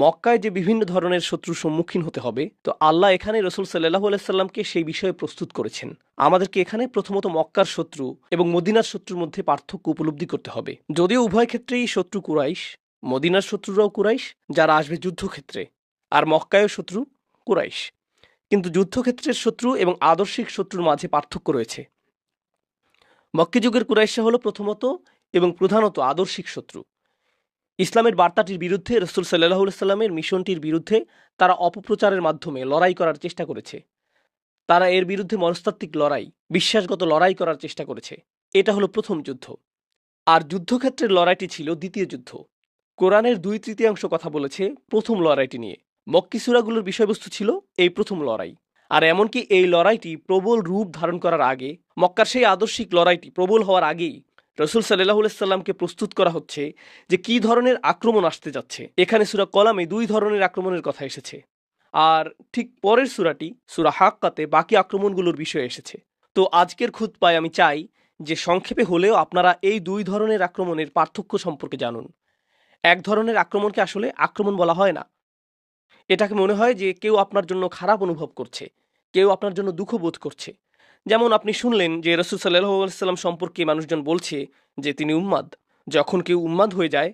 মক্কায় যে বিভিন্ন ধরনের শত্রুর সম্মুখীন হতে হবে, তো আল্লাহ এখানে রসুল সাল্লাল্লাহু আলাইহি সাল্লামকে সেই বিষয়ে প্রস্তুত করেছেন। আমাদেরকে এখানে প্রথমত মক্কার শত্রু এবং মদিনার শত্রুর মধ্যে পার্থক্য উপলব্ধি করতে হবে। যদিও উভয় ক্ষেত্রেই শত্রু কুরাইশ, মদিনার শত্রুরাও কুরাইশ যারা আসবে যুদ্ধক্ষেত্রে, আর মক্কায়ও শত্রু কুরাইশ। কিন্তু যুদ্ধক্ষেত্রের শত্রু এবং আদর্শিক শত্রুর মাঝে পার্থক্য রয়েছে। মক্কি যুগের কুরাইশা হলো প্রথমত এবং প্রধানত আদর্শিক শত্রু। ইসলামের বার্তাটির বিরুদ্ধে রসুল সাল্লাল্লাহু আলাইহি সাল্লামের মিশনটির বিরুদ্ধে তারা অপপ্রচারের মাধ্যমে লড়াই করার চেষ্টা করেছে। তারা এর বিরুদ্ধে মনস্তাত্ত্বিক লড়াই, বিশ্বাসগত লড়াই করার চেষ্টা করেছে। এটা হলো প্রথম যুদ্ধ। আর যুদ্ধক্ষেত্রের লড়াইটি ছিল দ্বিতীয় যুদ্ধ। কোরআনের 2/3 কথা বলেছে প্রথম লড়াইটি নিয়ে। মক্কি সূরাগুলোর বিষয়বস্তু ছিল এই প্রথম লড়াই। আর এমনকি এই লড়াইটি প্রবল রূপ ধারণ করার আগে, মক্কার সেই আদর্শিক লড়াইটি প্রবল হওয়ার আগেই রসুল সাল্লাল্লাহু আলাইহি সাল্লামকে প্রস্তুত করা হচ্ছে যে কি ধরনের আক্রমণ আসতে যাচ্ছে। এখানে সূরা কলামে 2 ধরনের আক্রমণের কথা এসেছে। আর ঠিক পরের সূরাটি সূরা হাক্কাতে বাকি আক্রমণগুলোর বিষয়ে এসেছে। তো আজকের খুতবায় আমি চাই যে সংক্ষেপে হলেও আপনারা এই 2 ধরনের আক্রমণের পার্থক্য সম্পর্কে জানুন। এক ধরনের আক্রমণকে আসলে আক্রমণ বলা হয় না। এটাকে মনে হয় যে কেউ আপনার জন্য খারাপ অনুভব করছে, কেউ আপনার জন্য দুঃখ বোধ করছে। যেমন আপনি শুনলেন যে রাসূল সাল্লাল্লাহু আলাইহি সাল্লাম সম্পর্কে মানুষজন বলছে যে তিনি উন্মাদ। যখন কেউ উন্মাদ হয়ে যায়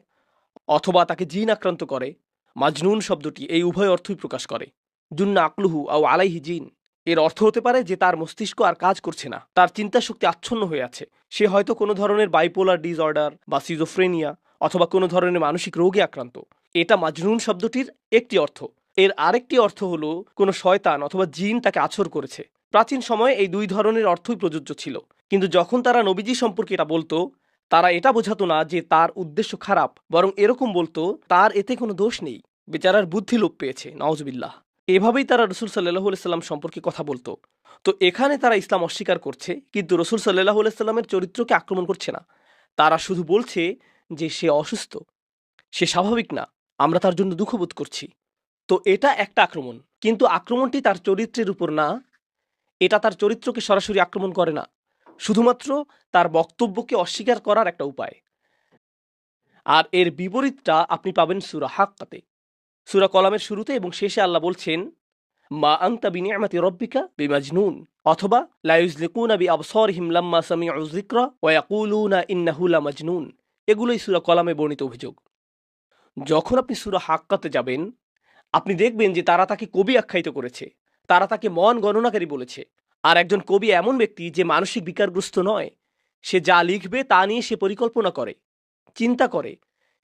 অথবা তাকে জিন আক্রান্ত করে, মাজনুন শব্দটি এই উভয় অর্থই প্রকাশ করে। জুন্না আকলুহু আও আলাইহি জিন এর অর্থ হতে পারে যে তার মস্তিষ্ক আর কাজ করছে না, তার চিন্তা শক্তি আচ্ছন্ন হয়ে আছে। সে হয়তো কোনো ধরনের বাইপোলার ডিসঅর্ডার বা সিজোফ্রেনিয়া অথবা কোনো ধরনের মানসিক রোগে আক্রান্ত। এটা মাজনুন শব্দটির একটি অর্থ। এর আরেকটি অর্থ হলো কোনো শয়তান অথবা জিন তাকে আছর করেছে। প্রাচীন সময়ে এই 2 ধরনের অর্থই প্রযোজ্য ছিল। কিন্তু যখন তারা নবীজি সম্পর্কে এটা বলতো, তারা এটা বোঝাতো না যে তার উদ্দেশ্য খারাপ, বরং এরকম বলতো তার এতে কোনো দোষ নেই, বেচারার বুদ্ধি লোপ পেয়েছে, নাউজুবিল্লাহ। এভাবেই তারা রসুল সাল্লাল্লাহু আলাইহি সাল্লাম সম্পর্কে কথা বলতো। তো এখানে তারা ইসলাম অস্বীকার করছে, কিন্তু রসুল সাল্লাল্লাহু আলাইহি সাল্লামের চরিত্রকে আক্রমণ করছে না। তারা শুধু বলছে যে সে অসুস্থ, সে স্বাভাবিক না, আমরা তার জন্য দুঃখ বোধ করছি। তো এটা একটা আক্রমণ, কিন্তু আক্রমণটি তার চরিত্রের উপর না। এটা তার চরিত্রকে সরাসরি আক্রমণ করে না, শুধুমাত্র তার বক্তব্যকে অস্বীকার করার একটা উপায়। আর এর বিপরীতটা আপনি পাবেন সূরা হাক্কাতে। সূরা কলামের শুরুতে এবং শেষে আল্লাহ বলছেন, মা আনতা বিনিআমাতি রাব্বিকা বিমাজনুন, অথবা লা ইউযলিকুনা বিআবসারিহিম লাম্মা সামিউ যিকরা ওয়া ইয়াকুলুনা ইন্নাহু লামাজনুন। এগুলোই সূরা কলামে বর্ণিত অভিযোগ। যখন আপনি সূরা হাক্কাতে যাবেন, আপনি দেখবেন যে তারা তাকে কবি আখ্যায়িত করেছে, তারা তাকে মন গণনাকারী বলেছে। আর একজন কবি এমন ব্যক্তি যে মানসিক বিকারগ্রস্ত নয়। সে যা লিখবে তা নিয়ে সে পরিকল্পনা করে, চিন্তা করে,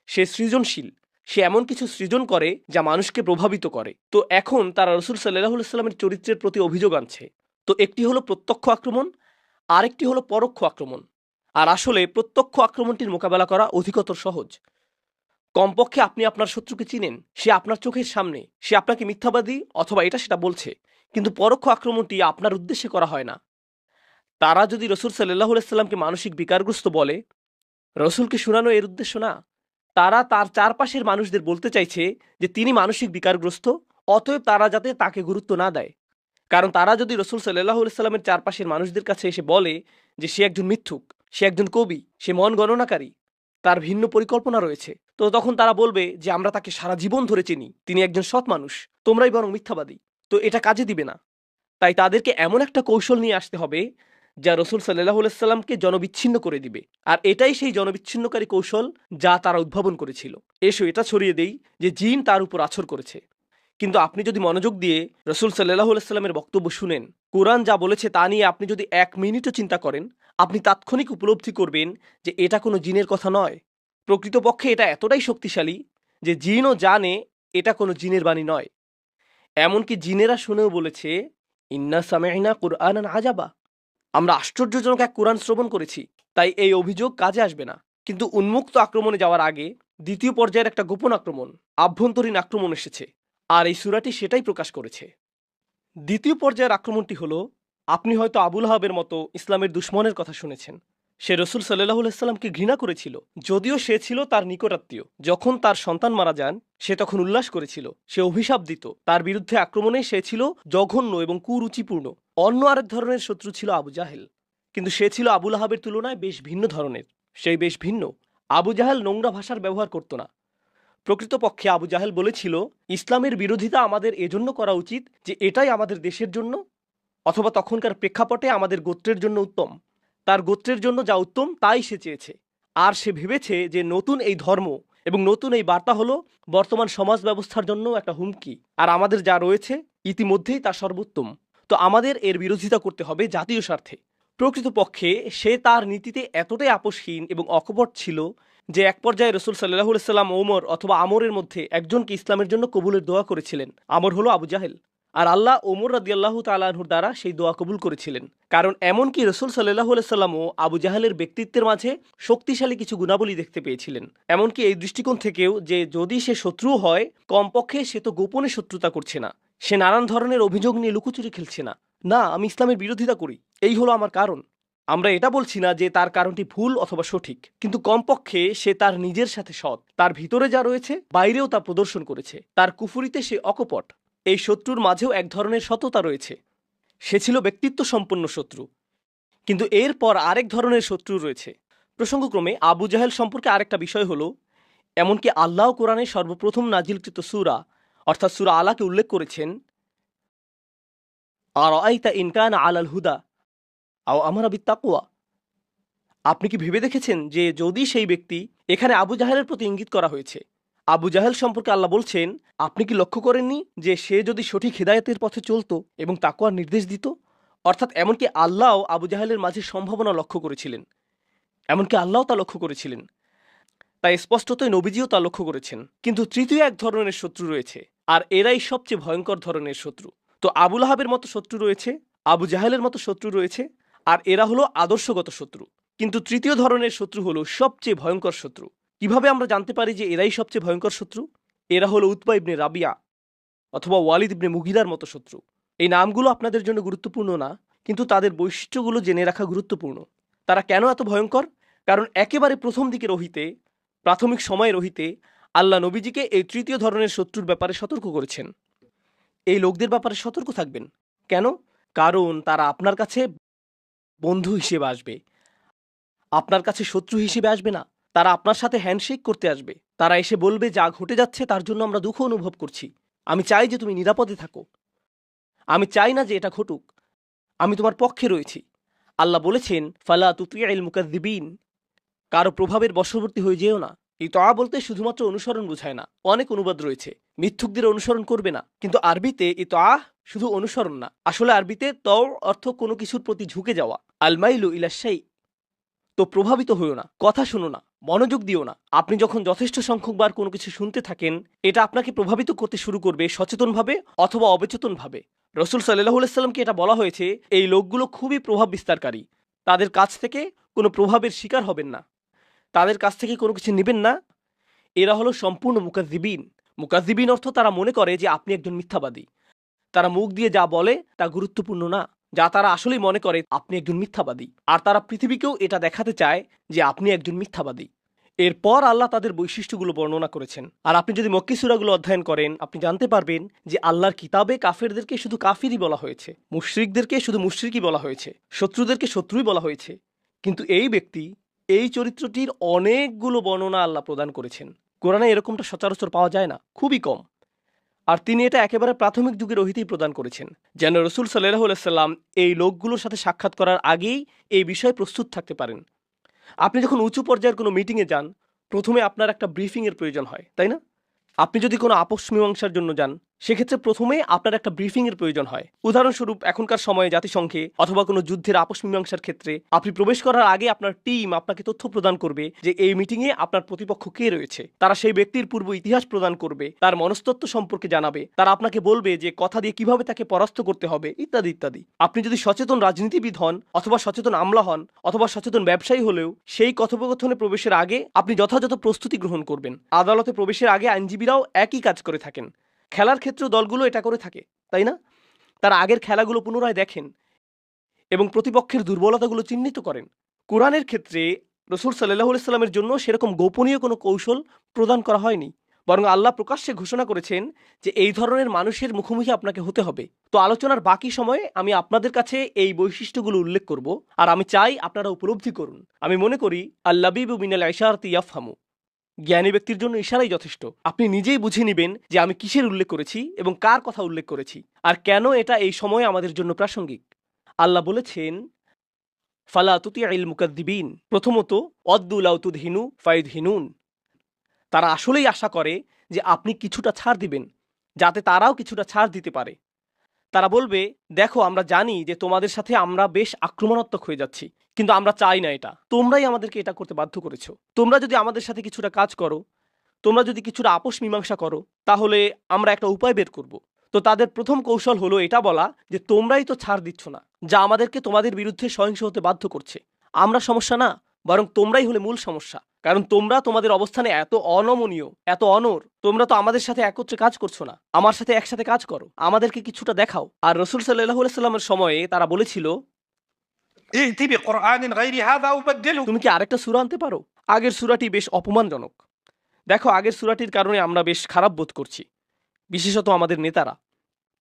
সে সৃজনশীল, সে এমন কিছু সৃজন করে যা মানুষকে প্রভাবিত করে। তো এখন তারা রসুল সাল্লাল্লাহু আলাইহি সাল্লামের চরিত্রের প্রতি অভিযোগ আনছে। তো একটি হলো প্রত্যক্ষ আক্রমণ, আরেকটি হলো পরোক্ষ আক্রমণ। আর আসলে প্রত্যক্ষ আক্রমণটির মোকাবেলা করা অধিকতর সহজ। কমপক্ষে আপনি আপনার শত্রুকে চিনেন, সে আপনার চোখের সামনে, সে আপনাকে মিথ্যাবাদী অথবা এটা সেটা বলছে। কিন্তু পরোক্ষ আক্রমণটি আপনার উদ্দেশ্যে করা হয় না। তারা যদি রসুল সাল্লাল্লাহু আলাইহি সাল্লামকে মানসিক বিকারগ্রস্ত বলে, রসুলকে শোনানো এর উদ্দেশ্য না। তারা তার চারপাশের মানুষদের বলতে চাইছে যে তিনি মানসিক বিকারগ্রস্ত, অতএব তারা যাতে তাকে গুরুত্ব না দেয়। কারণ তারা যদি রসুল সাল্লাল্লাহু আলাইহি সাল্লামের চারপাশের মানুষদের কাছে এসে বলে যে সে একজন মিথ্যুক, সে একজন কবি, সে মন গণনাকারী, তার ভিন্ন পরিকল্পনা রয়েছে, তো তখন তারা বলবে যে আমরা তাকে সারা জীবন ধরে চিনি, তিনি একজন সৎ মানুষ, তোমরাই বরং মিথ্যাবাদী। তো এটা কাজে দিবে না। তাই তাদেরকে এমন একটা কৌশল নিয়ে আসতে হবে যা রসুল সাল্লাল্লাহু আলাইহি সাল্লামকে জনবিচ্ছিন্ন করে দিবে। আর এটাই সেই জনবিচ্ছিন্নকারী কৌশল যা তারা উদ্ভাবন করেছিল। এসো এটা ছড়িয়ে দেই যে জিন তার উপর আছর করেছে। কিন্তু আপনি যদি মনোযোগ দিয়ে রসুল সাল্লাল্লাহু আলাইহি সাল্লামের বক্তব্য শুনেন, কোরআন যা বলেছে তা নিয়ে আপনি যদি 1 মিনিটও চিন্তা করেন, আপনি তাৎক্ষণিক উপলব্ধি করবেন যে এটা কোনো জিনের কথা নয়। প্রকৃতপক্ষে এটা এতটাই শক্তিশালী যে জিনও জানে এটা কোনো জিনের বাণী নয়। এমনকি জিনেরা শুনেও বলেছে, ইন্না সামি'না কুরআনান আজাবা, আমরা আশ্চর্যজনক এক কোরআন শ্রবণ করেছি। তাই এই অভিযোগ কাজে আসবে না। কিন্তু উন্মুক্ত আক্রমণে যাওয়ার আগে দ্বিতীয় পর্যায়ের একটা গোপন আক্রমণ, আভ্যন্তরীণ আক্রমণ এসেছে। আর এই সূরাটি সেটাই প্রকাশ করেছে। দ্বিতীয় পর্যায়ের আক্রমণটি হলো, আপনি হয়তো আবুল আহাবের মতো ইসলামের দুশমনের কথা শুনেছেন। সে রসুল সাল্লাল্লাহু আলাইহি সাল্লামকে ঘৃণা করেছিল, যদিও সে ছিল তার নিকটাত্মীয়। যখন তার সন্তান মারা যান, সে তখন উল্লাস করেছিল, সে অভিশাপ দিত। তার বিরুদ্ধে আক্রমণে সে ছিল জঘন্য এবং কুরুচিপূর্ণ। অন্য আরেক ধরনের শত্রু ছিল আবু জাহেল, কিন্তু সে ছিল আবুল আহাবের তুলনায় বেশ ভিন্ন ধরনের। সেই বেশ ভিন্ন। আবু জাহেল নোংরা ভাষার ব্যবহার করত না, প্রকৃতপক্ষে আবু জাহেল বলেছিল, ইসলামের বিরোধিতা আমাদের এজন্য করা উচিত যে এটাই আমাদের দেশের জন্য অথবা তখনকার প্রেক্ষাপটে আমাদের গোত্রের জন্য উত্তম। তার গোত্রের জন্য যা উত্তম তাই সে চেয়েছে। আর সে ভেবেছে যে নতুন এই ধর্ম এবং নতুন এই বার্তা হলো বর্তমান সমাজ ব্যবস্থার জন্য একটা হুমকি, আর আমাদের যা রয়েছে ইতিমধ্যেই তা সর্বোত্তম। তো আমাদের এর বিরোধিতা করতে হবে জাতীয় স্বার্থে। প্রকৃতপক্ষে সে তার নীতিতে এতটাই আপোষহীন এবং অকপট ছিল যে এক পর্যায়ে রসুল সাল্লাল্লাহু আলাইহি সাল্লাম ওমর অথবা আমরের মধ্যে একজনকে ইসলামের জন্য কবুলের দোয়া করেছিলেন। আমর হলো আবু জাহেল, আর আল্লাহ ওমর রাদিয়াল্লাহু তাআলা আনহুর দ্বারা সেই দোয়া কবুল করেছিলেন। কারণ এমনকি রসুল সাল্লাল্লাহু আলাইহি সাল্লামও আবু জাহেলের ব্যক্তিত্বের মাঝে শক্তিশালী কিছু গুণাবলী দেখতে পেয়েছিলেন। এমনকি এই দৃষ্টিকোণ থেকেও যে যদি সে শত্রু হয়, কমপক্ষে সে তো গোপনে শত্রুতা করছে না, সে নানান ধরনের অভিযোগ নিয়ে লুকোচুরি খেলছে না। না, আমি ইসলামের বিরোধিতা করি, এই হলো আমার কারণ। আমরা এটা বলছি না যে তার কারণটি ভুল অথবা সঠিক, কিন্তু কমপক্ষে সে তার নিজের সাথে সৎ, তার ভিতরে যা রয়েছে বাইরেও তা প্রদর্শন করেছে। তার কুফুরিতে সে অকপট। এই শত্রুর মাঝেও এক ধরনের সততা রয়েছে। সে ছিল ব্যক্তিত্ব সম্পন্ন শত্রু, কিন্তু এরপর আরেক ধরনের শত্রু রয়েছে। প্রসঙ্গক্রমে আবু জাহেল সম্পর্কে আরেকটা বিষয় হলো, এমনকি আল্লাহ কোরআনে সর্বপ্রথম নাজিলকৃত সূরা অর্থাৎ সূরা আলাকে উল্লেখ করেছেন, আরাআইতা ইন কানা আলাল হুদা আও আমারা বিত্তাকওয়া। আপনি কি ভেবে দেখেছেন যে যদি সেই ব্যক্তি, এখানে আবু জাহেলের প্রতি ইঙ্গিত করা হয়েছে। আবু জাহেল সম্পর্কে আল্লাহ বলছেন, আপনি কি লক্ষ্য করেননি যে সে যদি সঠিক হিদায়াতের পথে চলতো এবং তাকওয়ার নির্দেশ দিত? অর্থাৎ এমনকি আল্লাহও আবু জাহেলের মাঝে সম্ভাবনা লক্ষ্য করেছিলেন, এমনকি আল্লাহও তা লক্ষ্য করেছিলেন। তাই স্পষ্টতই নবীজিও তা লক্ষ্য করেছেন। কিন্তু তৃতীয় এক ধরনের শত্রু রয়েছে, আর এরাই সবচেয়ে ভয়ঙ্কর ধরনের শত্রু। তো আবু লাহাবের মতো শত্রু রয়েছে, আবু জাহেলের মতো শত্রু রয়েছে, আর এরা হলো আদর্শগত শত্রু। কিন্তু তৃতীয় ধরনের শত্রু হলো সবচেয়ে ভয়ঙ্কর শত্রু। কিভাবে আমরা জানতে পারি যে এরাই সবচেয়ে ভয়ঙ্কর শত্রু? এরা হলো উতবা ইবনে রাবিয়া অথবা ওয়ালিদ ইবনে মুগিরার মতো শত্রু। এই নামগুলো আপনাদের জন্য গুরুত্বপূর্ণ না, কিন্তু তাদের বৈশিষ্ট্যগুলো জেনে রাখা গুরুত্বপূর্ণ। তারা কেন এত ভয়ঙ্কর? কারণ একেবারে প্রথম দিকে রহিতে, প্রাথমিক সময়ে রহিতে আল্লাহ নবীজিকে এই তৃতীয় ধরনের শত্রুর ব্যাপারে সতর্ক করেছেন। এই লোকদের ব্যাপারে সতর্ক থাকবেন। কেন? কারণ তারা আপনার কাছে বন্ধু হিসেবে আসবে, আপনার কাছে শত্রু হিসেবে আসবে না। তারা আপনার সাথে হ্যান্ডশেক করতে আসবে। তারা এসে বলবে, যা ঘটে যাচ্ছে তার জন্য আমরা দুঃখ অনুভব করছি, আমি চাই যে তুমি নিরাপদে থাকো, আমি চাই না যে এটা ঘটুক, আমি তোমার পক্ষে রয়েছি। আল্লাহ বলেছেন, ফালা তুতিইল মুকাজ্জিবিন, কারো প্রভাবের বশবর্তী হয়ে যেও না। এই তআ বলতে শুধুমাত্র অনুসরণ বোঝায় না, অনেক অনুবাদ রয়েছে। মিথ্যুকদের অনুসরণ করবে না, কিন্তু আরবিতে এই তআ শুধু অনুসরণ না, আসলে আরবিতে তও অর্থ কোনো কিছুর প্রতি ঝুঁকে যাওয়া, আলমাইলু ইলা শাই। তো প্রভাবিত হইও না, কথা শুনো না, মনোযোগ দিও না। আপনি যখন যথেষ্ট সংখ্যকবার কোনো কিছু শুনতে থাকেন, এটা আপনাকে প্রভাবিত করতে শুরু করবে সচেতনভাবে অথবা অবচেতনভাবে। রসুল সাল্লাল্লাহু আলাইহি সাল্লামকে এটা বলা হয়েছে, এই লোকগুলো খুবই প্রভাব বিস্তারকারী, তাদের কাছ থেকে কোনো প্রভাবের শিকার হবেন না, তাদের কাছ থেকে কোনো কিছু নেবেন না। এরা হলো সম্পূর্ণ মুকাজ্জিবিন। মুকাজ্জিবিন অর্থ তারা মনে করে যে আপনি একজন মিথ্যাবাদী। তারা মুখ দিয়ে যা বলে তা গুরুত্বপূর্ণ না, যা তারা আসলেই মনে করে আপনি একজন মিথ্যাবাদী, আর তারা পৃথিবীকেও এটা দেখাতে চায় যে আপনি একজন মিথ্যাবাদী। এরপর আল্লাহ তাদের বৈশিষ্ট্যগুলো বর্ণনা করেছেন। আর আপনি যদি মক্কি সূরাগুলো অধ্যয়ন করেন, আপনি জানতে পারবেন যে আল্লাহর কিতাবে কাফেরদেরকে শুধু কাফিরই বলা হয়েছে, মুশরিকদেরকে শুধু মুশরিকই বলা হয়েছে, শত্রুদেরকে শত্রুই বলা হয়েছে। কিন্তু এই ব্যক্তি, এই চরিত্রটির অনেকগুলো বর্ণনা আল্লাহ প্রদান করেছেন। কোরআনে এরকমটা সচরাচর পাওয়া যায় না, খুবই কম। আর তিনি এটা একেবারে প্রাথমিক যুগের রহিতেই প্রদান করেছেন, যেন রসুল সাল্লাল্লাহু আলাইহি সাল্লাম এই লোকগুলোর সাথে সাক্ষাৎ করার আগেই এই বিষয়ে প্রস্তুত থাকতে পারেন। আপনি যখন উঁচু পর্যায়ের কোনো মিটিংয়ে যান, প্রথমে আপনার একটা ব্রিফিংয়ের প্রয়োজন হয়, তাই না? আপনি যদি কোনো আপোষ মীমাংসার জন্য যান, সেক্ষেত্রে প্রথমে আপনার একটা ব্রিফিংয়ের প্রয়োজন হয়। উদাহরণস্বরূপ, এখনকার সময়ে জাতিসংঘে অথবা কোনো যুদ্ধের আপোষ মীমাংসার ক্ষেত্রে আপনি প্রবেশ করার আগে আপনার টিম আপনাকে তথ্য প্রদান করবে যে এই মিটিংয়ে আপনার প্রতিপক্ষ কে রয়েছে। তারা সেই ব্যক্তির পূর্ব ইতিহাস প্রদান করবে, তার মনস্তত্ত্ব সম্পর্কে জানাবে, তারা আপনাকে বলবে যে কথা দিয়ে কিভাবে তাকে পরাস্ত করতে হবে, ইত্যাদি ইত্যাদি। আপনি যদি সচেতন রাজনীতিবিদ হন অথবা সচেতন আমলা হন অথবা সচেতন ব্যবসায়ী হলেও, সেই কথোপকথনে প্রবেশের আগে আপনি যথাযথ প্রস্তুতি গ্রহণ করবেন। আদালতে প্রবেশের আগে আইনজীবীরাও একই কাজ করে থাকেন। খেলার ক্ষেত্রে দলগুলো এটা করে থাকে, তাই না? তারা আগের খেলাগুলো পুনরায় দেখেন এবং প্রতিপক্ষের দুর্বলতাগুলো চিহ্নিত করেন। কোরআনের ক্ষেত্রে রসুল সাল্লাল্লাহু আলাইহি সাল্লামের জন্য সেরকম গোপনীয় কোনো কৌশল প্রদান করা হয়নি, বরং আল্লাহ প্রকাশ্যে ঘোষণা করেছেন যে এই ধরনের মানুষের মুখোমুখি আপনাকে হতে হবে। তো আলোচনার বাকি সময়ে আমি আপনাদের কাছে এই বৈশিষ্ট্যগুলো উল্লেখ করব, আর আমি চাই আপনারা উপলব্ধি করুন। আমি মনে করি আল্লাবিবু মিনাল ইশারাতি ইয়াফহামু, জ্ঞানী ব্যক্তির জন্য ইশারাই যথেষ্ট। আপনি নিজেই বুঝে নিবেন যে আমি কিসের উল্লেখ করেছি এবং কার কথা উল্লেখ করেছি আর কেন এটা এই সময়ে আমাদের জন্য প্রাসঙ্গিক। আল্লাহ বলেছেন, ফালা তুতিইল মুকাদ্দিবিন। প্রথমত, ওয়াদ্দু লাউ তুদহিনু ফায়ুদহিনুন। তারা আসলেই আশা করে যে আপনি কিছুটা ছাড় দিবেন, যাতে তারাও কিছুটা ছাড় দিতে পারে। তারা বলবে, দেখো আমরা জানি যে তোমাদের সাথে আমরা বেশ আক্রমণাত্মক হয়ে যাচ্ছি, কিন্তু আমরা চাই না এটা, তোমরাই আমাদেরকে এটা করতে বাধ্য করেছো। তোমরা যদি আমাদের সাথে কিছুটা কাজ করো, তোমরা যদি কিছুটা আপোষ মীমাংসা করো, তাহলে আমরা একটা উপায় বের করব। তো তাদের প্রথম কৌশল হলো এটা বলা যে তোমরাই তো ছাড় দিচ্ছ না, যা আমাদেরকে তোমাদের বিরুদ্ধে সহিংস হতে বাধ্য করছে। আমরা সমস্যা না, বরং তোমরাই হলে মূল সমস্যা। কারণ তোমরা তোমাদের অবস্থানে এত অনমনীয়, এত অনর। তোমরা তো আমাদের সাথে একত্রে কাজ করছো না, আমার সাথে একসাথে কাজ করো, আমাদেরকে কিছুটা দেখাও। আর রাসূল সাল্লাল্লাহু আলাইহি সাল্লামের সময়ে তারা বলেছিল, ائت بقرآن غير هذا أو بدله। তুমি কি আরেকটা সূরা আনতে পারো? আগের সূরাটি বেশ অপমানজনক। দেখো, আগের সূরাটির কারণে আমরা বেশ খারাপ বোধ করছি, বিশেষত আমাদের নেতারা।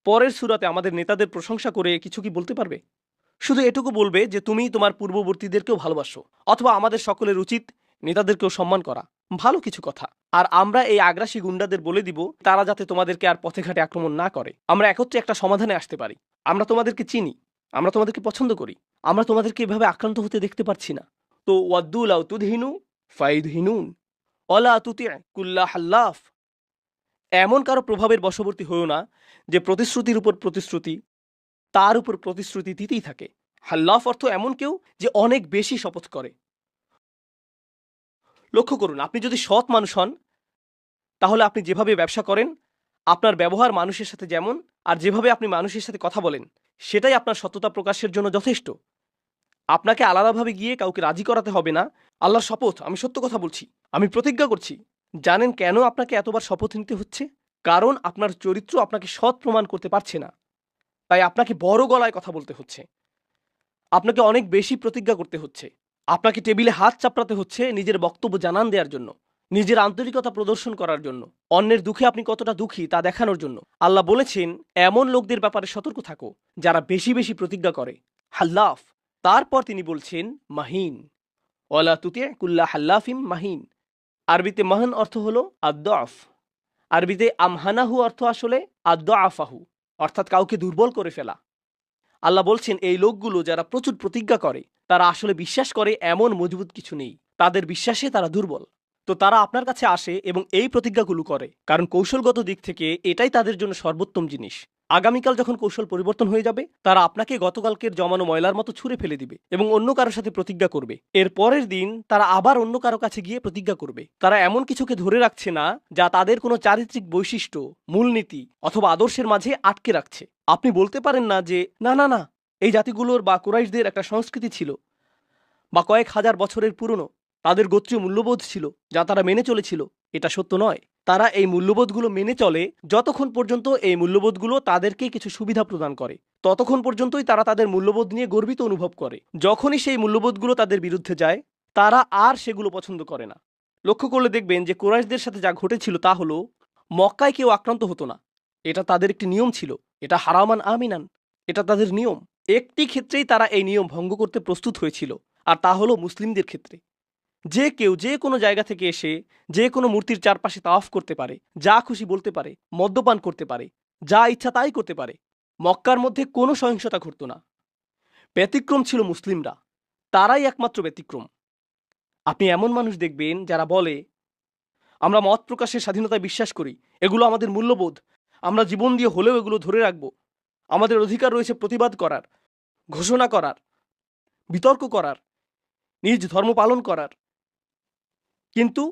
পরের সূরাতে আমাদের নেতাদের প্রশংসা করে কিছু কি বলতে পারবে? শুধু এটুকু বলবে যে তুমি তোমার পূর্ববর্তীদেরকেও ভালোবাসো, অথবা আমাদের সকলের উচিত নেতাদেরকেও সম্মান করা। ভালো কিছু কথা। আর আমরা এই আগ্রাসী গুন্ডাদের বলে দিব তারা যাতে তোমাদেরকে আর পথে ঘাটে আক্রমণ না করে। আমরা একত্রে একটা সমাধানে আসতে পারি। আমরা তোমাদেরকে চিনি, আমরা তোমাদেরকে পছন্দ করি, আমরা তোমাদেরকে এভাবে আক্রান্ত হতে দেখতে পারছি না। তো ওয়াদ্দু লাউ তুদহিনু ফায়ুদহিনুন ওয়ালা তুতি' কুল্লা হাল্লাফ। এমন কারো প্রভাবের বশবর্তী হয়েও না যে প্রতিশ্রুতির উপর প্রতিশ্রুতি, তার উপর প্রতিশ্রুতি দিতেই থাকে। হাল্লাফ অর্থ এমন কেউ যে অনেক বেশি শপথ করে। লক্ষ্য করুন, আপনি যদি সৎ মানুষ হন, তাহলে আপনি যেভাবে ব্যবসা করেন, আপনার ব্যবহার মানুষের সাথে যেমন, আর যেভাবে আপনি মানুষের সাথে কথা বলেন, সেটাই আপনার সততা প্রকাশের জন্য যথেষ্ট। আপনাকে আলাদাভাবে গিয়ে কাউকে রাজি করাতে হবে না। আল্লাহর শপথ, আমি সত্য কথা বলছি, আমি প্রতিজ্ঞা করছি। জানেন কেন আপনাকে এতবার শপথ নিতে হচ্ছে? কারণ আপনার চরিত্র আপনাকে সৎ প্রমাণ করতে পারছে না, তাই আপনাকে বড় গলায় কথা বলতে হচ্ছে, আপনাকে অনেক বেশি প্রতিজ্ঞা করতে হচ্ছে, আপনাকে টেবিলে হাত চাপড়াতে হচ্ছে নিজের বক্তব্য জানান দেওয়ার জন্য, নিজের আন্তরিকতা প্রদর্শন করার জন্য, অন্যের দুঃখে আপনি কতটা দুঃখী তা দেখানোর জন্য। আল্লাহ বলেছেন, এমন লোকদের ব্যাপারে সতর্ক থাকো যারা বেশি বেশি প্রতিজ্ঞা করে, হাল্লাফ। তারপর তিনি বলছেন মাহিন, ওয়ালা তুতি' কুল্লা হাল্লাফিম মাহিন। আরবিতে মাহান অর্থ হলো আদ-দআফ। আরবিতে আমহানাহু অর্থ আসলে আদ-দআফাহু, অর্থাৎ কাউকে দুর্বল করে ফেলা। আল্লাহ বলছেন, এই লোকগুলো যারা প্রচুর প্রতিজ্ঞা করে, তারা আসলে বিশ্বাস করে এমন মজবুত কিছু নেই, তাদের বিশ্বাসে তারা দুর্বল। তো তারা আপনার কাছে আসে এবং এই প্রতিজ্ঞাগুলো করে, কারণ কৌশলগত দিক থেকে এটাই তাদের জন্য সর্বোত্তম জিনিস। আগামীকাল যখন কৌশল পরিবর্তন হয়ে যাবে, তারা আপনাকে গতকালকের জমানো ময়লার মতো ছুঁড়ে ফেলে দিবে এবং অন্য কারোর সাথে প্রতিজ্ঞা করবে। এর পরের দিন তারা আবার অন্য কারো কাছে গিয়ে প্রতিজ্ঞা করবে। তারা এমন কিছুকে ধরে রাখছে না যা তাদের কোনো চারিত্রিক বৈশিষ্ট্য, মূলনীতি অথবা আদর্শের মাঝে আটকে রাখছে। আপনি বলতে পারেন না যে না না না, এই জাতিগুলোর বা কুরাইশদের একটা সংস্কৃতি ছিল, বা কয়েক হাজার বছরের পুরনো, তাদের গোত্রীয় মূল্যবোধ ছিল যা তারা মেনে চলেছিল। এটা সত্য নয়। তারা এই মূল্যবোধগুলো মেনে চলে যতক্ষণ পর্যন্ত এই মূল্যবোধগুলো তাদেরকে কিছু সুবিধা প্রদান করে, ততক্ষণ পর্যন্তই তারা তাদের মূল্যবোধ নিয়ে গর্বিত অনুভব করে। যখনই সেই মূল্যবোধগুলো তাদের বিরুদ্ধে যায়, তারা আর সেগুলো পছন্দ করে না। লক্ষ্য করলে দেখবেন যে কুরাইশদের সাথে যা ঘটেছিল তা হলো, মক্কায় কেউ আক্রান্ত হতো না, এটা তাদের একটি নিয়ম ছিল। এটা হারামান আমিনান, এটা তাদের নিয়ম। একটি ক্ষেত্রেই তারা এই নিয়ম ভঙ্গ করতে প্রস্তুত হয়েছিল, আর তা হলো মুসলিমদের ক্ষেত্রে। যে কেউ যে কোনো জায়গা থেকে এসে যে কোনো মূর্তির চারপাশে তাওয়াফ করতে পারে, যা খুশি বলতে পারে, মদ্যপান করতে পারে, যা ইচ্ছা তাই করতে পারে। মক্কার মধ্যে কোনো সহিংসতা ঘটত না। ব্যতিক্রম ছিল মুসলিমরা, তারাই একমাত্র ব্যতিক্রম। আপনি এমন মানুষ দেখবেন যারা বলে, আমরা মত প্রকাশের স্বাধীনতায় বিশ্বাস করি, এগুলো আমাদের মূল্যবোধ, আমরা জীবন দিয়ে হলেও এগুলো ধরে রাখব, আমাদের অধিকার রয়েছে প্রতিবাদ করার, ঘোষণা করার, বিতর্ক করার, নিজ ধর্ম পালন করার। কিন্তু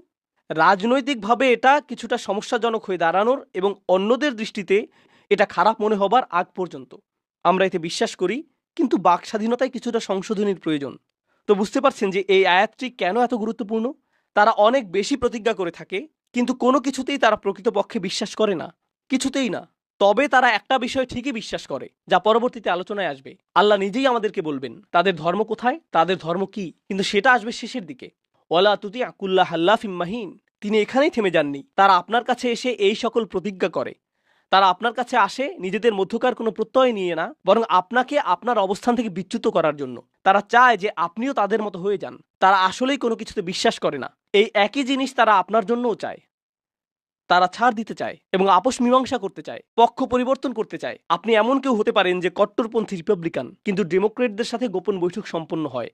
রাজনৈতিকভাবে এটা কিছুটা সমস্যাজনক হয়ে দাঁড়ানোর এবং অন্যদের দৃষ্টিতে এটা খারাপ মনে হবার আগ পর্যন্ত আমরা এতে বিশ্বাস করি, কিন্তু বাক স্বাধীনতায় কিছুটা সংশোধনীর প্রয়োজন। তো বুঝতে পারছেন যে এই আয়াতটি কেন এত গুরুত্বপূর্ণ। তারা অনেক বেশি প্রতিজ্ঞা করে থাকে, কিন্তু কোনো কিছুতেই তারা প্রকৃতপক্ষে বিশ্বাস করে না, কিছুতেই না। তবে তারা একটা বিষয় ঠিকই বিশ্বাস করে, যা পরবর্তীতে আলোচনায় আসবে। আল্লাহ নিজেই আমাদেরকে বলবেন তাদের ধর্ম কোথায়, তাদের ধর্ম কি, কিন্তু সেটা আসবে শেষের দিকে। ওয়ালা তুতি' কুল্লা হাল্লাফিম মাহিন। তিনি এখানেই থেমে যাননি, তারা আপনার কাছে এসে এই সকল প্রতিজ্ঞা করে, তারা আপনার কাছে আসে নিজেদের মধ্যকার কোনো প্রত্যয় নিয়ে না, বরং আপনাকে আপনার অবস্থান থেকে বিচ্যুত করার জন্য। তারা চায় যে আপনিও তাদের মতো হয়ে যান। তারা আসলেই কোনো কিছুতে বিশ্বাস করে না। এই একই জিনিস তারা আপনার জন্যও চায়। তারা ছাড় দিতে চায় এবং আপোষ মীমাংসা করতে চায়, পক্ষ পরিবর্তন করতে চায়। আপনি এমন কেউ হতে পারেন যে কট্টরপন্থী রিপাবলিকান, কিন্তু ডেমোক্রেটদের সাথে গোপন বৈঠক সম্পন্ন হয়।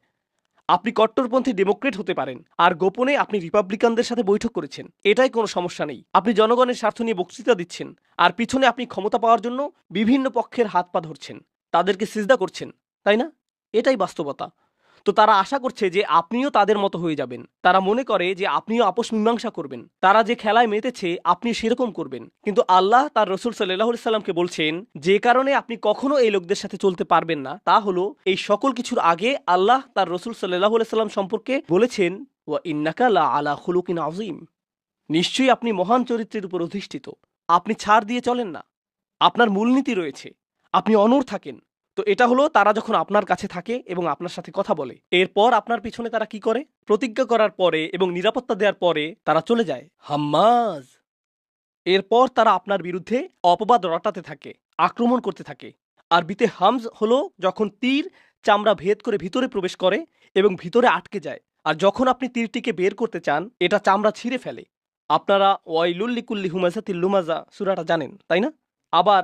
আপনি কট্টরপন্থী ডেমোক্রেট হতে পারেন আর গোপনে আপনি রিপাবলিকানদের সাথে বৈঠক করেছেন। এটাই কোনো সমস্যা নেই। আপনি জনগণের স্বার্থ নিয়ে বক্তৃতা দিচ্ছেন আর পিছনে আপনি ক্ষমতা পাওয়ার জন্য বিভিন্ন পক্ষের হাত পা ধরছেন, তাদেরকে সিজদা করছেন, তাই না? এটাই বাস্তবতা। তো তারা আশা করছে যে আপনিও তাদের মতো হয়ে যাবেন। তারা মনে করে যে আপনিও আপোষ মীমাংসা করবেন। তারা যে খেলায় মেতেছে আপনি সেরকম করবেন। কিন্তু আল্লাহ তার রসুল সাল্লাল্লাহু আলাইহি সাল্লামকে বলছেন যে কারণে আপনি কখনো এই লোকদের সাথে চলতে পারবেন না, তা হলো এই সকল কিছুর আগে আল্লাহ তার রসুল সাল্লাল্লাহু আলাইহি সাল্লাম সম্পর্কে বলেছেন ওয়া ইন্নাকা লা আলা খুলুকিন আযীম। নিশ্চয়ই আপনি মহান চরিত্রের উপর অধিষ্ঠিত। আপনি ছাড় দিয়ে চলেন না। আপনার মূলনীতি রয়েছে। আপনি অনড় থাকেন। তো এটা হলো তারা যখন আপনার কাছে থাকে এবং আপনার সাথে কথা বলে। এরপর আপনার পিছনে তারা কি করে? প্রতিজ্ঞা করার পরে এবং নিরাপত্তা দেওয়ার পরে তারা চলে যায়। হাম্মাজ। এরপর তারা আপনার বিরুদ্ধে অপবাদ রটাতে থাকে, আক্রমণ করতে থাকে। আরবিতে হামজ হলো যখন তীর চামড়া ভেদ করে ভিতরে প্রবেশ করে এবং ভিতরে আটকে যায়। আর যখন আপনি তীরটিকে বের করতে চান, এটা চামড়া ছিঁড়ে ফেলে। আপনারা ওয়াইলুল লিকুল্লি হুমাজাতিল লুমাজা সূরাটা জানেন, তাই না? আবার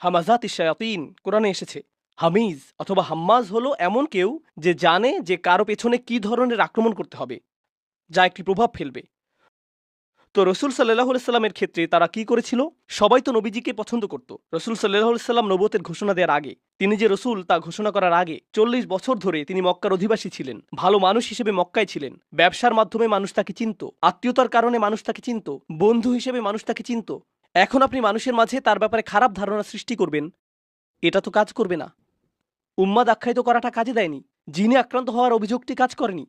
হামাজাতিশ শায়াতিন কোরআনে এসেছে। হামিজ অথবা হাম্মাজ হলো এমন কেউ যে জানে যে কারো পেছনে কি ধরনের আক্রমণ করতে হবে, যা একটি প্রভাব ফেলবে। তো রসুল সাল্লাল্লাহু আলাইহি সাল্লামের ক্ষেত্রে তারা কি করেছিল? সবাই তো নবীজিকে পছন্দ করত। রসুল সাল্লাল্লাহু আলাইহি সাল্লাম নবুয়তের ঘোষণা দেওয়ার আগে, তিনি যে রসুল তা ঘোষণা করার আগে 40 বছর ধরে তিনি মক্কার অধিবাসী ছিলেন। ভালো মানুষ হিসেবে মক্কায় ছিলেন। ব্যবসার মাধ্যমে মানুষ তাকে চিনত, আত্মীয়তার কারণে মানুষ তাকে চিনত, বন্ধু হিসেবে মানুষ তাকে চিনত। এখন আপনি মানুষের মাঝে তার ব্যাপারে খারাপ ধারণা সৃষ্টি করবেন, এটা তো কাজ করবে না। উম্মাদ আখ্যায়িত করাটা কাজে দেয়নি। জিনে আক্রান্ত হওয়ার অভিযোগটি কাজ করেনি।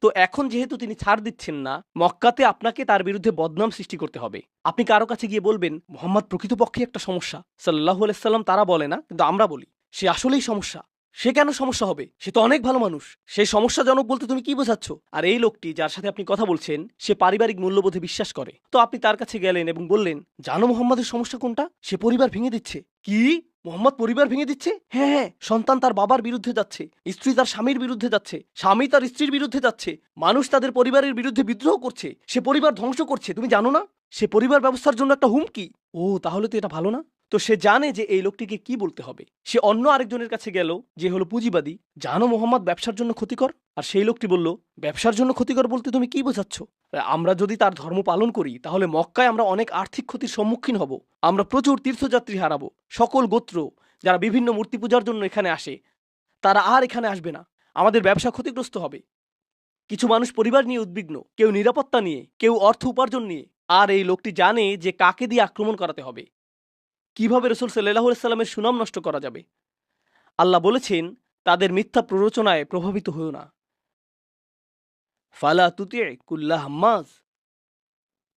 তো এখন যেহেতু তিনি ছাড় দিচ্ছেন না, মক্কাতে আপনাকে তার বিরুদ্ধে বদনাম সৃষ্টি করতে হবে। আপনি কারো কাছে গিয়ে বলবেন মুহাম্মদ প্রকৃতপক্ষে একটা সমস্যা। সাল্লাল্লাহু আলাইহি সাল্লাম তারা বলে না, কিন্তু আমরা বলি সে আসলেই সমস্যা। সে কেন সমস্যা হবে? সে তো অনেক ভালো মানুষ। সেই সমস্যাজনক বলতে তুমি কি বোঝাচ্ছ? আর এই লোকটি যার সাথে আপনি কথা বলছেন, সে পারিবারিক মূল্যবোধে বিশ্বাস করে। তো আপনি তার কাছে গেলেন এবং বললেন, জানো মুহাম্মাদের সমস্যা কোনটা? সে পরিবার ভেঙে দিচ্ছে। কি? মোহাম্মদ পরিবার ভেঙে দিচ্ছে? হ্যাঁ হ্যাঁ, সন্তান তার বাবার বিরুদ্ধে যাচ্ছে, স্ত্রী তার স্বামীর বিরুদ্ধে যাচ্ছে, স্বামী তার স্ত্রীর বিরুদ্ধে যাচ্ছে, মানুষ তাদের পরিবারের বিরুদ্ধে বিদ্রোহ করছে, সে পরিবার ধ্বংস করছে। তুমি জানো না? সে পরিবার ব্যবস্থার জন্য একটা হুমকি। ও, তাহলে তো এটা ভালো না। তো সে জানে যে এই লোকটিকে কি বলতে হবে। সে অন্য আরেকজনের কাছে গেল যে হলো পুঁজিবাদী, জানো মোহাম্মদ ব্যবসার জন্য ক্ষতিকর? আর সেই লোকটি বলল, ব্যবসার জন্য ক্ষতিকর বলতে তুমি কি বোঝাচ্ছ? আমরা যদি তার ধর্ম পালন করি তাহলে মক্কায় আমরা অনেক আর্থিক ক্ষতির সম্মুখীন হব। আমরা প্রচুর তীর্থযাত্রী হারাবো। সকল গোত্র যারা বিভিন্ন মূর্তি পূজার জন্য এখানে আসে, তারা আর এখানে আসবে না। আমাদের ব্যবসা ক্ষতিগ্রস্ত হবে। কিছু মানুষ পরিবার নিয়ে উদ্বিগ্ন, কেউ নিরাপত্তা নিয়ে, কেউ অর্থ উপার্জন নিয়ে। আর এই লোকটি জানে যে কাকে দিয়ে আক্রমণ করাতে হবে, কিভাবে রাসূল সাল্লাল্লাহু আলাইহি সাল্লামের সুনাম নষ্ট করা যাবে। আল্লাহ বলেছেন, তাদের মিথ্যা প্ররোচনায় প্রভাবিত হও না। ফালা তুতি' কুল্লা হাম্মাজ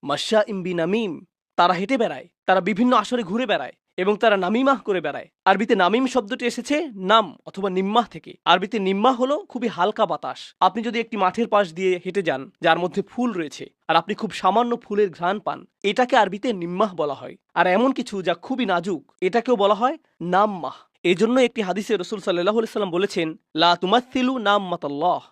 মাশাইম বিনামিম। তারা হেঁটে বেড়ায়, তারা বিভিন্ন আসরে ঘুরে বেড়ায় এবং তারা নামিমাহ করে বেড়ায়। আরবিতে নামিম শব্দটি এসেছে নাম অথবা নিম্মাহ থেকে। আরবিতে নিম্মাহ হলো খুবই হালকা বাতাস। আপনি যদি একটি মাঠের পাশ দিয়ে হেঁটে যান যার মধ্যে ফুল রয়েছে আর আপনি খুব সামান্য ফুলের ঘ্রাণ পান, এটাকে আরবিতে নিম্মাহ বলা হয়। আর এমন কিছু যা খুবই নাজুক, এটাকেও বলা হয় নাম্মাহ। এজন্য একটি হাদিসে রাসূল সাল্লাল্লাহু আলাইহি সাল্লাম বলেছেন, লা তুমাথিলু নাম্মাতাল্লাহ।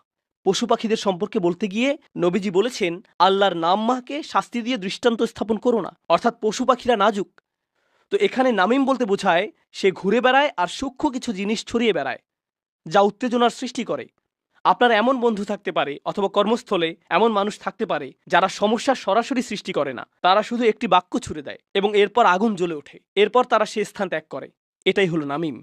পশু পাখিদের সম্পর্কে বলতে গিয়ে নবীজি বলেছেন, আল্লাহর নাম্মাহকে শাস্তি দিয়ে দৃষ্টান্ত স্থাপন করো না। অর্থাৎ পশু পাখিরা নাজুক। তো এখানে নামিম বলতে বোঝায় সে ঘুরে বেড়ায় আর সূক্ষ্ম কিছু জিনিস ছড়িয়ে বেড়ায়, যা উত্তেজনার সৃষ্টি করে। আপনার এমন বন্ধু থাকতে পারে অথবা কর্মস্থলে এমন মানুষ থাকতে পারে যারা সমস্যার সরাসরি সৃষ্টি করে না, তারা শুধু একটি বাক্য ছুড়ে দেয় এবং এরপর আগুন জ্বলে ওঠে। এরপর তারা সে স্থান ত্যাগ করে। এটাই হলো নামিম।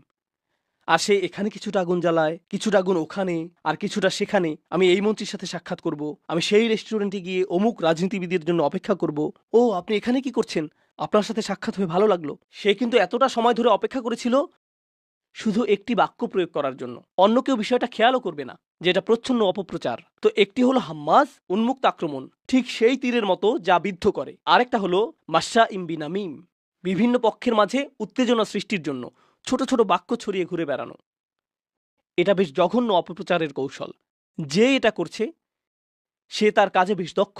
আর সে এখানে কিছুটা আগুন জ্বালায়, কিছুটা আগুন ওখানে, আর কিছুটা সেখানে। আমি এই মন্ত্রীর সাথে সাক্ষাৎ করব, আমি সেই রেস্টুরেন্টে গিয়ে অমুক রাজনীতিবিদের জন্য অপেক্ষা করব। ও, আপনি এখানে কি করছেন? আপনার সাথে সাক্ষাৎ হয়ে ভালো লাগলো। সে কিন্তু এতটা সময় ধরে অপেক্ষা করেছিল শুধু একটি বাক্য প্রয়োগ করার জন্য। অন্য কেউ বিষয়টা খেয়ালও করবে না, যেটা প্রচ্ছন্ন অপপ্রচার। তো একটি হলো হাম্মাজ, উন্মুক্ত আক্রমণ, ঠিক সেই তীরের মতো যা বিদ্ধ করে। আরেকটা হলো মাশাইম বিনামিম, বিভিন্ন পক্ষের মাঝে উত্তেজনা সৃষ্টির জন্য ছোট ছোট বাক্য ছড়িয়ে ঘুরে বেড়ানো। এটা বেশ জঘন্য অপপ্রচারের কৌশল। যে এটা করছে সে তার কাজে বেশ দক্ষ।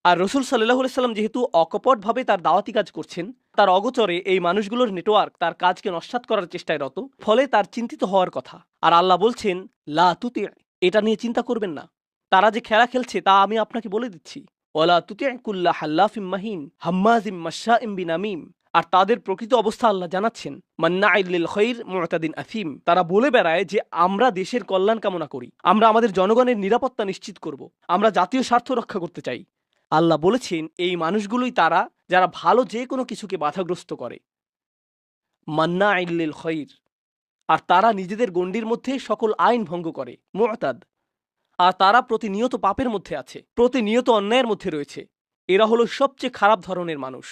আর রাসূল সাল্লাল্লাহু আলাইহি সাল্লাম যেহেতু অকপটভাবে তার দাওয়াতি কাজ করছেন, তার অগোচরে এই মানুষগুলোর নেটওয়ার্ক তার কাজকে নস্যাৎ করার চেষ্টায় রত, ফলে তার চিন্তিত হওয়ার কথা। আর আল্লাহ বলছেন, লা তুতি, এটা নিয়ে চিন্তা করবেন না। তারা যে খেলা খেলছে তা আমি আপনাকে বলে দিচ্ছি। ওয়ালা তুতি কুল্লা হাল্লাফিম মাহিন হাম্মাজিম মাশাইম বিনামিম। আর তাদের প্রকৃত অবস্থা আল্লাহ জানাচ্ছেন, মান্নাইল লিল খাইর মুতাদিন আথিম। তারা বলে বেড়ায় যে আমরা দেশের কল্যাণ কামনা করি, আমরা আমাদের জনগণের নিরাপত্তা নিশ্চিত করব, আমরা জাতীয় স্বার্থ রক্ষা করতে চাই। আল্লাহ বলেছেন এই মানুষগুলোই তারা যারা ভালো যে কোনো কিছুকে বাধাগ্রস্ত করে। মান্নাইল লিল খাইর। আর তারা নিজেদের গণ্ডির মধ্যে সকল আইন ভঙ্গ করে, মুতাদ। আর তারা প্রতিনিয়ত পাপের মধ্যে আছে, প্রতিনিয়ত অন্যায়ের মধ্যে রয়েছে। এরা হলো সবচেয়ে খারাপ ধরনের মানুষ।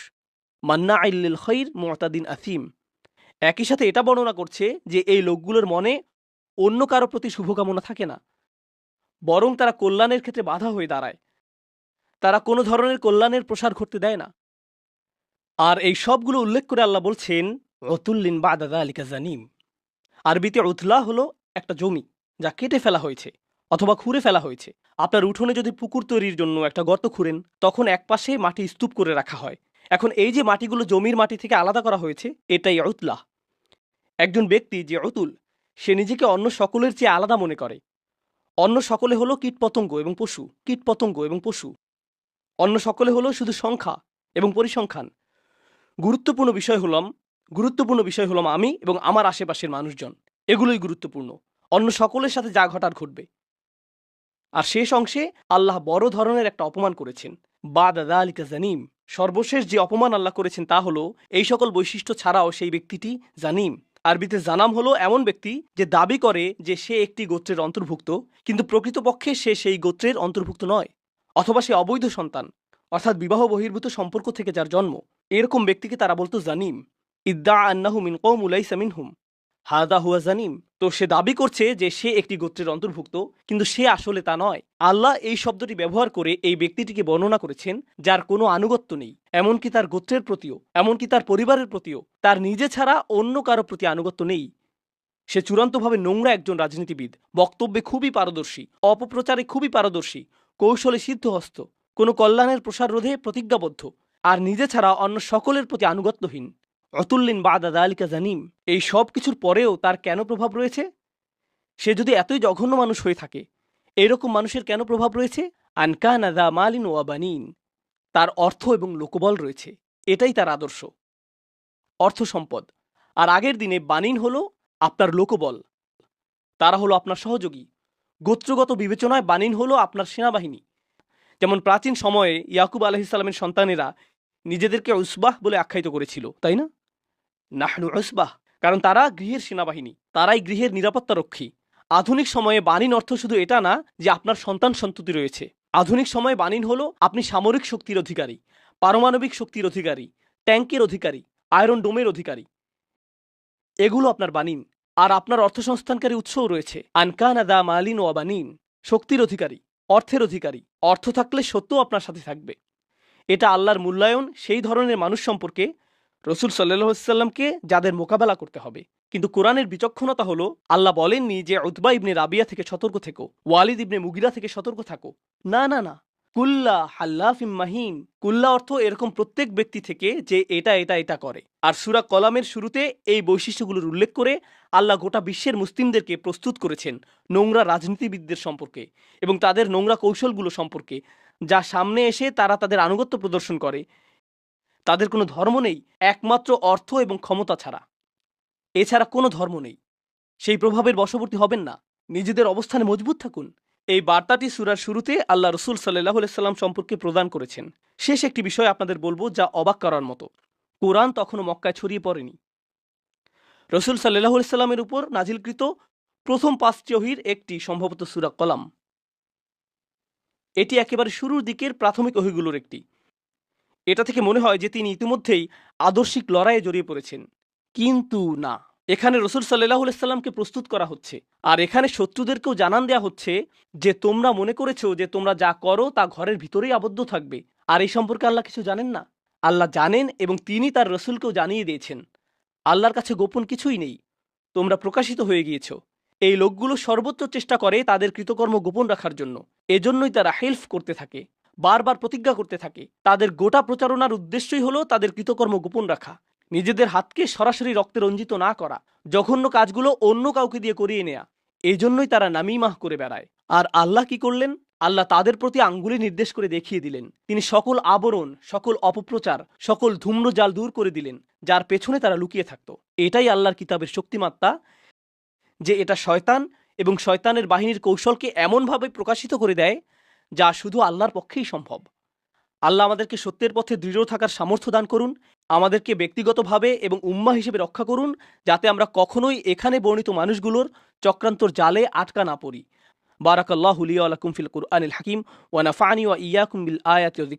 মান্নাইল লিল খাইর মুতাদিন আথিম। একই সাথে এটা বর্ণনা করছে যে এই লোকগুলোর মনে অন্য কারো প্রতি শুভকামনা থাকে না, বরং তারা কল্যাণের ক্ষেত্রে বাধা হয়ে দাঁড়ায়। তারা কোনো ধরনের কল্যাণের প্রসার ঘটতে দেয় না। আর এই সবগুলো উল্লেখ করে আল্লাহ বলছেন, উতুল্লিন বাদা যালিকা জানিম। আরবিতে উতলা হলো একটা জমি যা কেটে ফেলা হয়েছে অথবা খুঁড়ে ফেলা হয়েছে। আপনার উঠোনে যদি পুকুর তৈরির জন্য একটা গর্ত খুঁড়েন, তখন একপাশে মাটি স্তূপ করে রাখা হয়। এখন এই যে মাটিগুলো জমির মাটি থেকে আলাদা করা হয়েছে, এটাই উতলা। একজন ব্যক্তি যে উতুল, সে নিজেকে অন্য সকলের চেয়ে আলাদা মনে করে। অন্য সকলে হলো কীটপতঙ্গ এবং পশু, কীটপতঙ্গ এবং পশু। অন্য সকলে হলো শুধু সংখ্যা এবং পরিসংখ্যান। গুরুত্বপূর্ণ বিষয় হলাম আমি এবং আমার আশেপাশের মানুষজন। এগুলোই গুরুত্বপূর্ণ। অন্য সকলের সাথে যা ঘটার ঘটবে। আর শেষ অংশে আল্লাহ বড় ধরনের একটা অপমান করেছেন, বাদা যালিকা জানিম। সর্বশেষ যে অপমান আল্লাহ করেছেন তা হলো এই সকল বৈশিষ্ট্য ছাড়াও সেই ব্যক্তিটি জানিম। আরবিতে জানাম হলো এমন ব্যক্তি যে দাবি করে যে সে একটি গোত্রের অন্তর্ভুক্ত, কিন্তু প্রকৃতপক্ষে সে সেই গোত্রের অন্তর্ভুক্ত নয়, অথবা সে অবৈধ সন্তান, অর্থাৎ বিবাহ বহির্ভূত সম্পর্ক থেকে যার জন্ম। এরকম ব্যক্তিকে তারা বলতো জানিম। ইদ্দা আন্নাহু মিন কওম লাইসা মিনহুম হাদা হুয়া জানিম। তো সে দাবি করছে যে সে একটি গোত্রের অন্তর্ভুক্ত, কিন্তু সে আসলে তা নয়। আল্লাহ এই শব্দটি ব্যবহার করে এই ব্যক্তিটিকে বর্ণনা করেছেন যার কোনো আনুগত্য নেই, এমনকি তার গোত্রের প্রতিও, এমনকি তার পরিবারের প্রতিও তার নিজে ছাড়া অন্য কারো প্রতি আনুগত্য নেই। সে চূড়ান্তভাবে নোংরা একজন রাজনীতিবিদ, বক্তব্যে খুবই পারদর্শী, অপপ্রচারে খুবই পারদর্শী, কৌশলে সিদ্ধহস্ত, কোনো কল্যাণের প্রসার রোধে প্রতিজ্ঞাবদ্ধ, আর নিজে ছাড়া অন্য সকলের প্রতি আনুগত্যহীন। অতুল্লিন বাদা যালিকা জানিম। এই সব কিছুর পরেও তার কেন প্রভাব রয়েছে? সে যদি এতই জঘন্য মানুষ হয়ে থাকে, এরকম মানুষের কেন প্রভাব রয়েছে? আনকানা দা মালিন ওয়া বানিন। তার অর্থ এবং লোকবল রয়েছে, এটাই তার আদর্শ, অর্থ সম্পদ। আর আগের দিনে বানিন হলো আপনার লোকবল, তারা হলো আপনার সহযোগী। গোত্রগত বিবেচনায় বানিন হলো আপনার সেনাবাহিনী। যেমন প্রাচীন সময়ে ইয়াকুব আলাইহিসসালামের সন্তানেরা নিজেদেরকে উসবাহ বলে আখ্যায়িত করেছিল, তাই না? নাহনু উসবাহ, কারণ তারা গৃহের সেনাবাহিনী, তারাই গৃহের নিরাপত্তা রক্ষী। আধুনিক সময়ে বানিন অর্থ শুধু এটা না যে আপনার সন্তান সন্ততি রয়েছে। আধুনিক সময়ে বানিন হলো আপনি সামরিক শক্তির অধিকারী, পারমাণবিক শক্তির অধিকারী, ট্যাঙ্কের অধিকারী, আয়রন ডোমের অধিকারী। এগুলো আপনার বানিন। আর আপনার অর্থ সংস্থানকারী উৎসও রয়েছে। আনকানা দা মালিন ওয়া বানিন, শক্তির অধিকারী, অর্থের অধিকারী। অর্থ থাকলে সত্যও আপনার সাথে থাকবে। এটা আল্লাহর মূল্যায়ন সেই ধরনের মানুষ সম্পর্কে রসুল সাল্লাল্লাহু আলাইহি ওয়াসাল্লামকে যাদের মোকাবেলা করতে হবে। কিন্তু কোরআনের বিচক্ষণতা হলো আল্লাহ বলেননি যে উতবা ইবনে রাবিয়া থেকে সতর্ক থেকো, ওয়ালিদ ইবনে মুগিরা থেকে সতর্ক থাকো। না না না, কুল্লা হাল্লাফিম মাহিন। কুল্লা অর্থ এরকম প্রত্যেক ব্যক্তি থেকে যে এটা এটা এটা করে। আর সূরা কলামের শুরুতে এই বৈশিষ্ট্যগুলোর উল্লেখ করে আল্লাহ গোটা বিশ্বের মুসলিমদেরকে প্রস্তুত করেছেন নোংরা রাজনীতিবিদদের সম্পর্কে এবং তাদের নোংরা কৌশলগুলো সম্পর্কে, যা সামনে এসে তারা তাদের আনুগত্য প্রদর্শন করে। তাদের কোনো ধর্ম নেই একমাত্র অর্থ এবং ক্ষমতা ছাড়া। এছাড়া কোনো ধর্ম নেই। সেই প্রভাবের বশবর্তী হবেন না, নিজেদের অবস্থানে মজবুত থাকুন। এই বার্তাটি সূরার শুরুতে আল্লাহ রসুল সাল্লাল্লাহু আলাইহি সাল্লাম সম্পর্কে প্রদান করেছেন। শেষ একটি বিষয় আপনাদের বলবো যা অবাক করার মতো। কোরআন তখনও মক্কায় ছড়িয়ে পড়েনি। রসুল সাল্লাল্লাহু আলাইহি সাল্লামের উপর নাজিলকৃত প্রথম 5টি ওহীর একটি সম্ভবত সূরা কলাম। এটি একেবারে শুরুর দিকের প্রাথমিক ওহীগুলোর একটি। এটা থেকে মনে হয় যে তিনি ইতিমধ্যেই আদর্শিক লড়াইয়ে জড়িয়ে পড়েছেন, কিন্তু না। এখানে রসুল সাল্লাল্লাহু আলাইহি সাল্লামকে প্রস্তুত করা হচ্ছে, আর এখানে শত্রুদেরকেও জানান দেয়া হচ্ছে যে তোমরা মনে করেছো যে তোমরা যা করো তা ঘরের ভিতরেই আবদ্ধ থাকবে, আর এই সম্পর্কে আল্লাহ কিছু জানেন না। আল্লাহ জানেন এবং তিনি তার রসুলকেও জানিয়ে দিয়েছেন আল্লাহর কাছে গোপন কিছুই নেই, তোমরা প্রকাশিত হয়ে গিয়েছ। এই লোকগুলো সর্বোচ্চ চেষ্টা করে তাদের কৃতকর্ম গোপন রাখার জন্য, এজন্যই তারা হেল্প করতে থাকে, বারবার প্রতিজ্ঞা করতে থাকে। তাদের গোটা প্রচারণার উদ্দেশ্যই হলো তাদের কৃতকর্ম গোপন রাখা, নিজেদের হাতকে সরাসরি রক্তে রঞ্জিত না করা, জঘন্য কাজগুলো অন্য কাউকে দিয়ে করিয়ে নেয়া। এই জন্যই তারা নামিমাহ করে বেড়ায়। আর আল্লাহ কি করলেন? আল্লাহ তাদের প্রতি আঙ্গুলি নির্দেশ করে দেখিয়ে দিলেন। তিনি সকল আবরণ, সকল অপপ্রচার, সকল ধূম্রজাল দূর করে দিলেন, যার পেছনে তারা লুকিয়ে থাকত। এটাই আল্লাহর কিতাবের শক্তিমাত্রা, যে এটা শয়তান এবং শয়তানের বাহিনীর কৌশলকে এমনভাবে প্রকাশিত করে দেয় যা শুধু আল্লাহর পক্ষেই সম্ভব। আল্লাহ আমাদেরকে সত্যের পথে দৃঢ় থাকার সামর্থ্য দান করুন, আমাদেরকে ব্যক্তিগতভাবে এবং উম্মাহ হিসেবে রক্ষা করুন, যাতে আমরা কখনোই এখানে বর্ণিত মানুষগুলোর চক্রান্তর জালে আটকা না পড়ি। বারাকাল্লাহু লি ওয়া লাকুম ফিল কুরআনিল হাকিম ওয়া নাফা'নি ওয়া ইয়্যাকুম বিল আয়াতি ওয়া